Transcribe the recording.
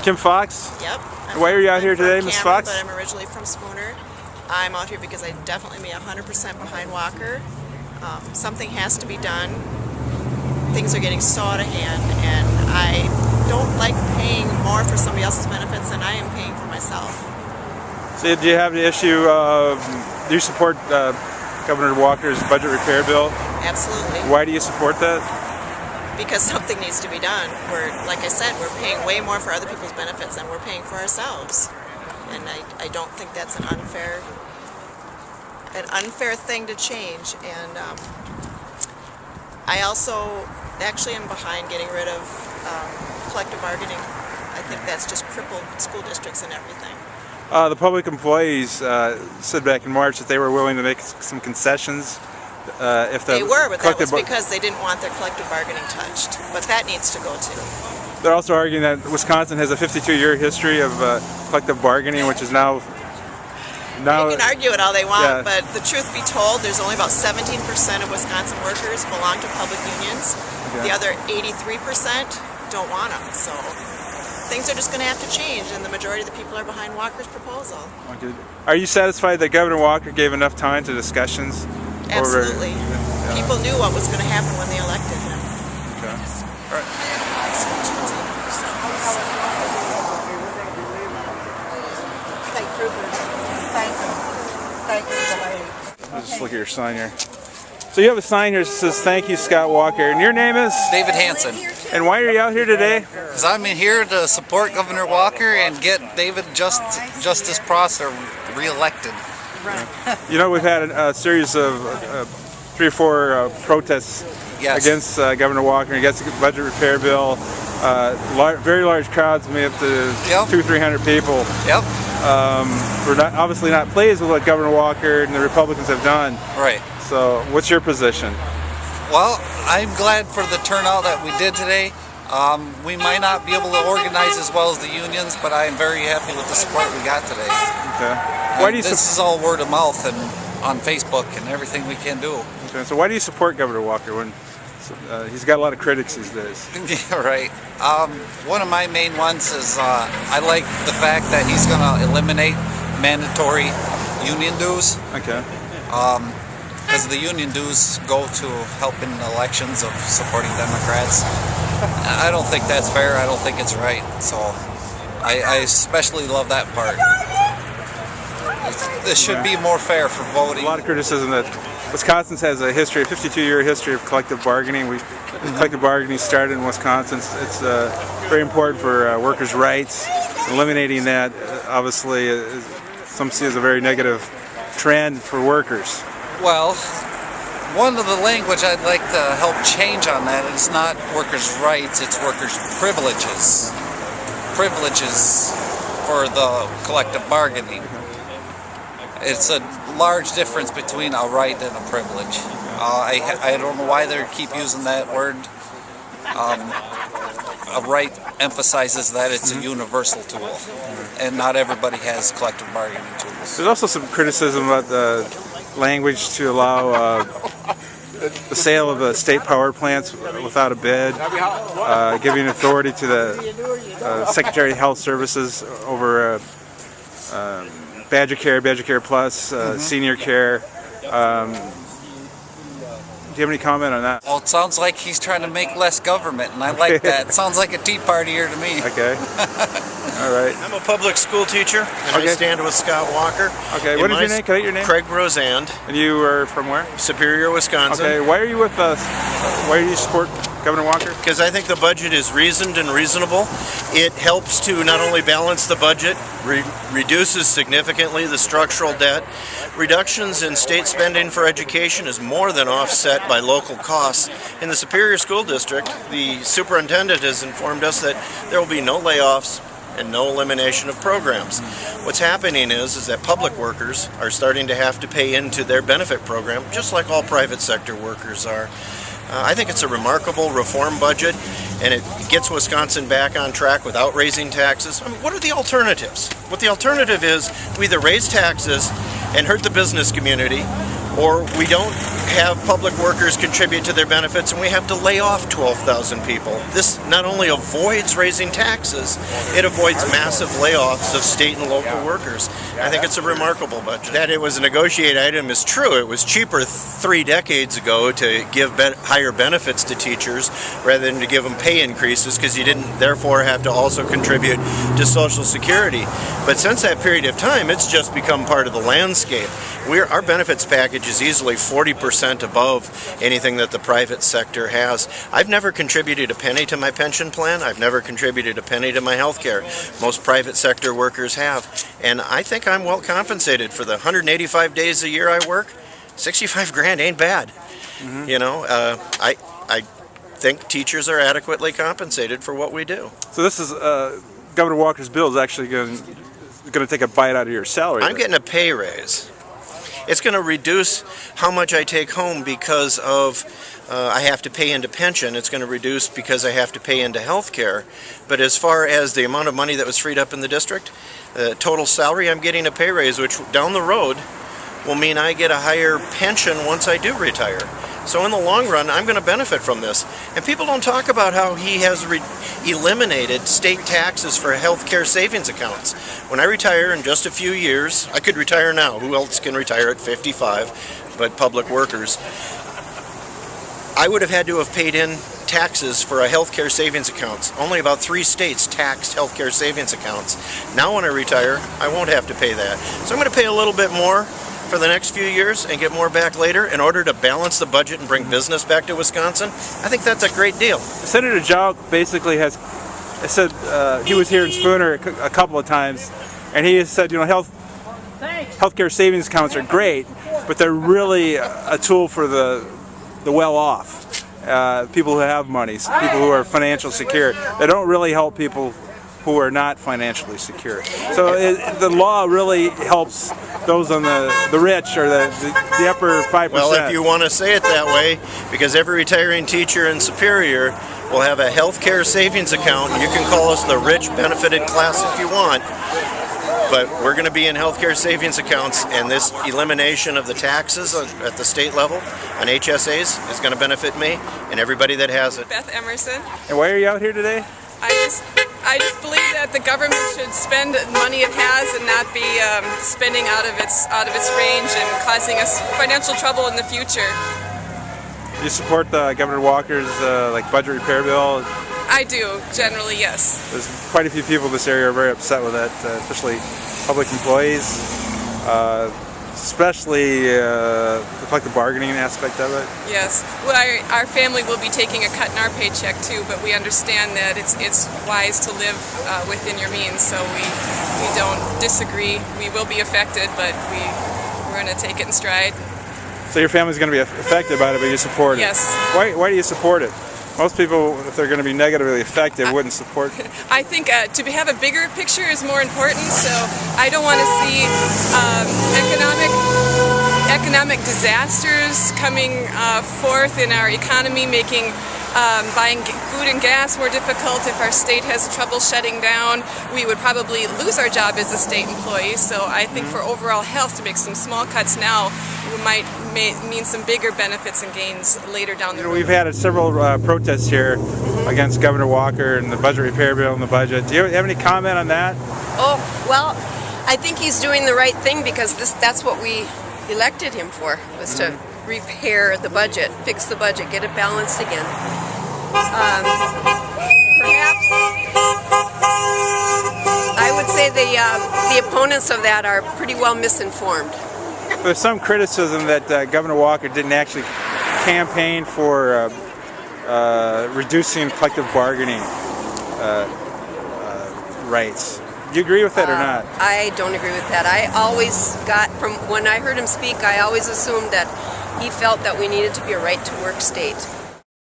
Kim Fox? Yep. Why are you out here today, Ms. Fox? But I'm originally from Spooner. I'm out here because I definitely am 100% behind Walker. Something has to be done. Things are getting so out of hand, and I don't like paying more for somebody else's benefits than I am paying for myself. So do you have the issue of, do you support Governor Walker's budget repair bill? Absolutely. Why do you support that? Because something needs to be done. Like I said, we're paying way more for other people's benefits than we're paying for ourselves. And I don't think that's an unfair thing to change. And I also actually am behind getting rid of collective bargaining. I think that's just crippled school districts and everything. The public employees said back in March that they were willing to make some concessions if they were, but that was because they didn't want their collective bargaining touched. But that needs to go too. They're also arguing that Wisconsin has a 52-year history of collective bargaining, which is now. You can argue it all they want, yeah. But the truth be told, there's only about 17% of Wisconsin workers belong to public unions. Okay. The other 83% don't want them. So things are just going to have to change, and the majority of the people are behind Walker's proposal. Okay. Are you satisfied that Governor Walker gave enough time to discussions? Absolutely. People knew what was going to happen when they elected him. Okay. All right. Let's just look at your sign here. So you have a sign here that says, "Thank you, Scott Walker." And your name is? David Hansen. And why are you out here today? Because I'm in here to support Governor Walker and get David Justice Prosser reelected. You know, we've had a series of 3 or 4 protests against Governor Walker, against the budget repair bill. Very large crowds, maybe up to 200-300 people. Yep. We're obviously not pleased with what Governor Walker and the Republicans have done. Right. So, what's your position? Well, I'm glad for the turnout that we did today. We might not be able to organize as well as the unions, but I am very happy with the support we got today. Okay. This is all word of mouth and on Facebook and everything we can do. Okay. So why do you support Governor Walker when he's got a lot of critics these days? Yeah, right. One of my main ones is I like the fact that he's going to eliminate mandatory union dues. Okay. Because the union dues go to helping elections of supporting Democrats. I don't think that's fair. I don't think it's right. So I especially love that part. This should be more fair for voting. A lot of criticism that Wisconsin has a 52-year history of collective bargaining. Collective bargaining started in Wisconsin. It's very important for workers' rights. Eliminating that, obviously, some see as a very negative trend for workers. Well, one of the language I'd like to help change on that is not workers' rights, it's workers' privileges. Privileges for the collective bargaining. It's a large difference between a right and a privilege. I don't know why they keep using that word. A right emphasizes that it's a universal tool, and not everybody has collective bargaining tools. There's also some criticism about the language to allow the sale of state power plants without a bid, giving authority to the Secretary of Health Services over Badger Care Plus, Senior Care. Do you have any comment on that? Well, it sounds like he's trying to make less government, and I like that. It sounds like a Tea Partier to me. Okay. All right. I'm a public school teacher, and I stand with Scott Walker. Okay. What is your name? Can I get your name? Craig Rosand. And you are from where? Superior, Wisconsin. Okay. Why are you with us? Why do you support Governor Walker? Because I think the budget is reasoned and reasonable. It helps to not only balance the budget, reduces significantly the structural debt. Reductions in state spending for education is more than offset by local costs. In the Superior School District, the superintendent has informed us that there will be no layoffs and no elimination of programs. What's happening is that public workers are starting to have to pay into their benefit program, just like all private sector workers are. I think it's a remarkable reform budget, and it gets Wisconsin back on track without raising taxes. I mean, what are the alternatives? What the alternative is, we either raise taxes and hurt the business community, Or we don't have public workers contribute to their benefits and we have to lay off 12,000 people. This not only avoids raising taxes, it avoids massive layoffs of state and local workers. I think it's a remarkable budget. That it was a negotiated item is true. It was cheaper 3 decades ago to give higher benefits to teachers rather than to give them pay increases, because you didn't therefore have to also contribute to Social Security. But since that period of time, it's just become part of the landscape. Our benefits package is easily 40% above anything that the private sector has. I've never contributed a penny to my pension plan. I've never contributed a penny to my health care. Most private sector workers have. And I think I'm well compensated for the 185 days a year I work. 65 grand ain't bad. Mm-hmm. You know, I think teachers are adequately compensated for what we do. So this is, Governor Walker's bill is actually going to take a bite out of your salary. I'm getting a pay raise. It's going to reduce how much I take home because of I have to pay into pension. It's going to reduce because I have to pay into health care. But as far as the amount of money that was freed up in the district, total salary, I'm getting a pay raise, which down the road will mean I get a higher pension once I do retire. So in the long run, I'm going to benefit from this. And people don't talk about how he has eliminated state taxes for health care savings accounts. When I retire in just a few years, I could retire now. Who else can retire at 55 but public workers? I would have had to have paid in taxes for a health care savings accounts. Only about 3 states taxed health care savings accounts. Now when I retire, I won't have to pay that. So I'm going to pay a little bit more for the next few years and get more back later in order to balance the budget and bring business back to Wisconsin. I think that's a great deal. Senator Jauch basically has said, he was here in Spooner a couple of times, and he has said, you know, healthcare savings accounts are great, but they're really a tool for the well-off, people who have money, people who are financially secure. They don't really help people who are not financially secure. So the law really helps those on the rich or the upper 5%. Well, if you want to say it that way, because every retiring teacher in Superior will have a health care savings account. You can call us the rich benefited class if you want, but we're going to be in health care savings accounts, and this elimination of the taxes at the state level on HSAs is going to benefit me and everybody that has it. Beth Emerson. And why are you out here today? I just believe that the government should spend money it has and not be spending out of its range and causing us financial trouble in the future. Do you support Governor Walker's budget repair bill? I do, generally, yes. There's quite a few people in this area are very upset with that, especially public employees, especially the collective bargaining aspect of it. Yes. Well, our family will be taking a cut in our paycheck too, but we understand that it's wise to live within your means, so we don't disagree. We will be affected, but we're going to take it in stride. So your family's going to be affected by it, but you support it? Yes. Why do you support it? Most people, if they're going to be negatively affected, wouldn't support it. I think to have a bigger picture is more important, so I don't want to see economic disasters coming forth in our economy, making buying food and gas more difficult. If our state has trouble shutting down, we would probably lose our job as a state employee. So I think for overall health, to make some small cuts now might mean some bigger benefits and gains later down the road. We've had several protests here against Governor Walker and the budget repair bill and the budget. Do you have any comment on that? Oh, well, I think he's doing the right thing, because that's what we elected him for, was to repair the budget, fix the budget, get it balanced again. Perhaps I would say the opponents of that are pretty well misinformed. There's some criticism that Governor Walker didn't actually campaign for reducing collective bargaining rights. Do you agree with that or not? I don't agree with that. I always got, from when I heard him speak, I always assumed that he felt that we needed to be a right-to-work state.